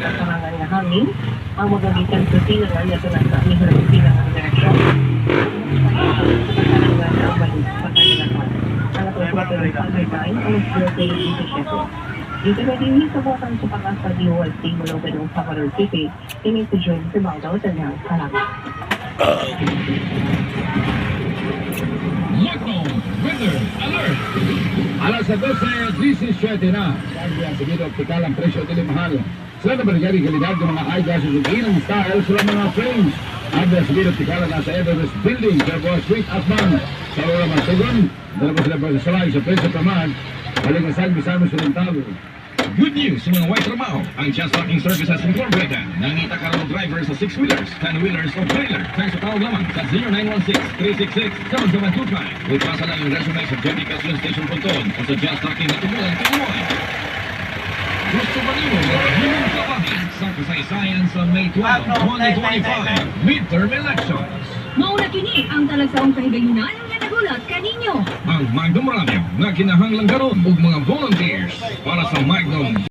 kasarangan nga hangin, ang magagitan sa silangan na sa amiharang silangan direksyon. Ang atong ng pag-resign ang birthday ng 17. Dito na din sa botang sa pag-asa DOLC mula ba ng Salvador City, ini si John Simaldo at ang salamat. Macro Weather Alert! Alas 12:17 na. Sabi ang sige optikal ang presyo at mahal. Sila na berjari kalidad ng mga eyeglasses at ilang style sila mga frames. Abda sige optikal na sa Everest Building sa Boa Street Atman. Sa Lola Martegon, dala pa sila sa salay sa Prince of Tamad. Balik na sa Bisamos Oriental. Good news sa mga white trabaho. Ang Just Trucking Services Incorporated. Nangita ka ng driver sa 6-wheelers, 10-wheelers o trailer. Kaya sa tawag lamang sa 0916-366-7725. Wipasa lang yung resume sa Jetty Gasoline Station Ponton o sa Just Trucking na tumulang Pinoy. Gusto ba niyo magiging kapahin sa kasaysayan sa May 12, 2025 midterm elections? Mauna kini ang talagsaong kahigayunan nga nagulat kaninyo. Ang Magnum Radio na kinahanglan karon og mga volunteers para sa Magnum